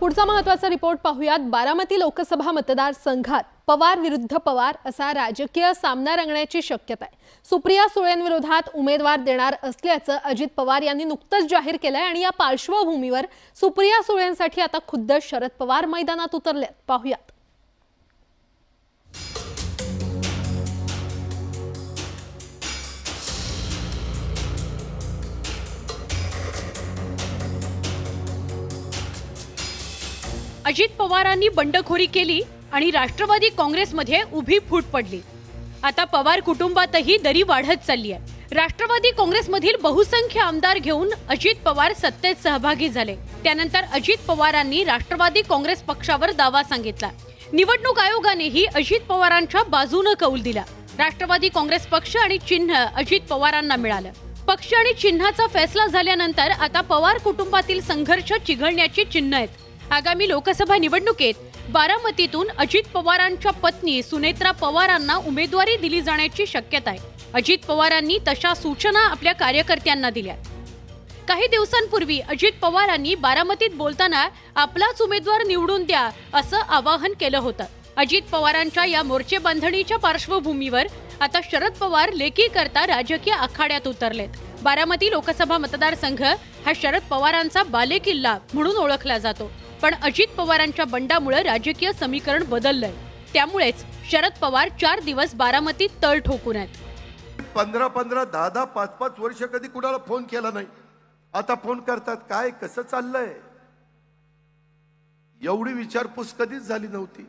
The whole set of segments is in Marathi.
पुढचा महत्त्वाचा रिपोर्ट पाहूयात। बारामती लोकसभा मतदारसंघात पवार विरुद्ध पवार असा राजकीय सामना रंगण्याची शक्यता आहे। सुप्रिया सुळेंविरोधात उमेदवार देणार असल्याचं अजित पवार यांनी नुकतंच जाहीर केलंय आणि या पार्श्वभूमीवर सुप्रिया सुळेंसाठी आता खुद्द शरद पवार मैदानात उतरलेत। पाहूयात। अजित पवारांनी बंडखोरी केली आणि राष्ट्रवादी काँग्रेसमध्ये उभी फूट पडली। आता पवार कुटुंबातही दरी वाढत चालली आहे। राष्ट्रवादी काँग्रेसमधील बहुसंख्य आमदार घेऊन अजित पवार सत्तेत सहभागी झाले। त्यानंतर अजित पवारांनी राष्ट्रवादी काँग्रेस पक्षावर दावा सांगितला। निवडणूक आयोगानेही अजित पवारांच्या बाजूने कौल दिला। राष्ट्रवादी काँग्रेस पक्ष आणि चिन्ह अजित पवारांना मिळालं। पक्ष आणि चिन्हाचा फैसला झाल्यानंतर आता पवार कुटुंबातील संघर्ष चिघळण्याची चिन्ह आहेत। आगामी लोकसभा निवडणुकीत बारामतीतून अजित पवारांच्या पत्नी सुनेत्रा पवारांना उमेदवारी दिली जाण्याची शक्यता आहे। अजित पवारांनी तशा सूचना आपल्या कार्यकर्त्यांना दिल्या। काही दिवसांपूर्वी अजित पवारांनी बारामतीत बोलताना आपलाच उमेदवार निवडून द्या असं आवाहन केलं होतं। अजित पवारांच्या या मोर्चे बांधणीच्या पार्श्वभूमीवर आता शरद पवार लेकी करता राजकीय आखाड्यात उतरलेत। बारामती लोकसभा मतदारसंघ हा शरद पवारांचा बालेकिल्ला म्हणून ओळखला जातो, पण अजित पवारांच्या बंडामुळे राजकीय समीकरण बदललंय। त्यामुळेच शरद पवार 4 दिवस बारामतीत तळ ठोकून आहेत। 15-15, 10-10, 5-5 वर्ष कधी कुणाला फोन केला नाही, आता फोन करतात। काय कसं चाललंय एवढी विचारपूस कधीच झाली नव्हती।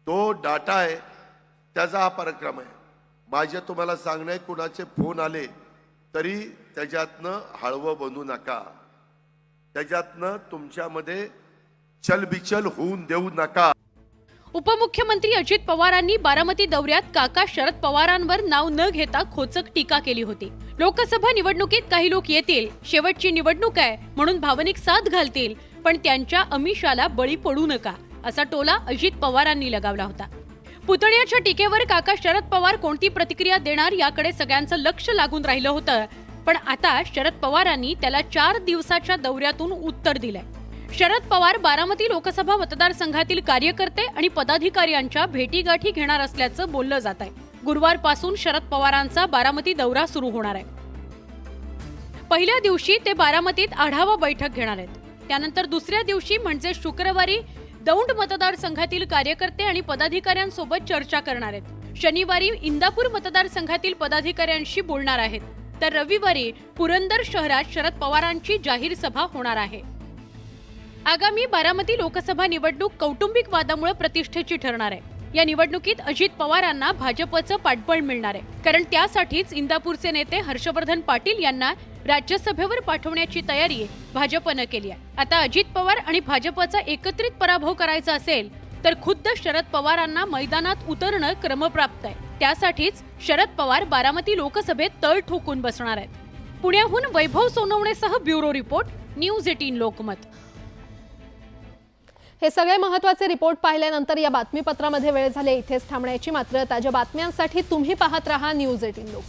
तो डाटा आहे, त्याचा हा पराक्रम आहे। माझे तुम्हाला सांगणे, कुणाचे फोन आले तरी त्याच्यातनं हळवं बनू नका, त्याच्यातनं तुमच्यामध्ये चलबिचल होऊन देऊ नका। उपमुख्यमंत्री अजित पवारांनी बारामती दौऱ्यात काका शरद पवारांवर नाव न घेता खोचक टीका केली होती। लोकसभा निवडणुकीत काही लोक येतील, शेवटची निवडणूक आहे म्हणून भावनिक साथ घालतील, पण त्यांच्या अमिषाला बळी पडू नका असा टोला अजित पवारांनी लगावला होता। पुतण्याच्या टीकेवर काका शरद पवार कोणती प्रतिक्रिया देणार याकडे सगळ्यांचं लक्ष लागून राहिलं होतं, पण आता शरद पवारांनी त्याला 4 दिवसाच्या दौऱ्यातून उत्तर दिलंय। शरद पवार बारामती लोकसभा मतदारसंघातील कार्यकर्ते आणि पदाधिकाऱ्यांच्या भेटीगाठी घेणार असल्याचं बोललं जात आहे। गुरुवारपासून शरद पवारांचा बारामती दौरा सुरू होणार आहे। पहिल्या दिवशी ते बारामतीत आढावा बैठक घेणार आहेत। त्यानंतर दुसऱ्या दिवशी म्हणजे शुक्रवारी दौंड मतदारसंघातील कार्यकर्ते आणि पदाधिकाऱ्यांसोबत चर्चा करणार आहेत। शनिवारी इंदापूर मतदारसंघातील पदाधिकाऱ्यांशी बोलणार आहेत, तर रविवारी पुरंदर शहरात शरद पवारांची जाहीर सभा होणार आहे। आगामी बारामती लोकसभा निवडणूक कौटुंबिक वादामुळे प्रतिष्ठेची ठरणार आहे। या निवडणुकीत अजित पवारांना भाजपचं पाठबळ मिळणार आहे, कारण त्यासाठीच इंदापूरचे नेते हर्षवर्धन पाटील यांना राज्यसभेवर पाठवण्याची तयारी भाजपनं केली आहे। आता अजित पवार आणि भाजपचा एकत्रित पराभव करायचा असेल तर खुद्द शरद पवारांना मैदानात उतरणं क्रमप्राप्त आहे। त्यासाठीच शरद पवार बारामती लोकसभेत तळ ठोकून बसणार आहेत। पुण्याहून वैभव सोनवणेसह ब्युरो रिपोर्ट, न्यूज 18 लोकमत। हे सगळे महत्त्वाचे रिपोर्ट पाहिल्यानंतर या बातमीपत्रामध्ये वेळ झाली इथेच थांबण्याची। मात्र ताज्या बातम्यांसाठी तुम्ही पाहत रहा न्यूज 18 लोक।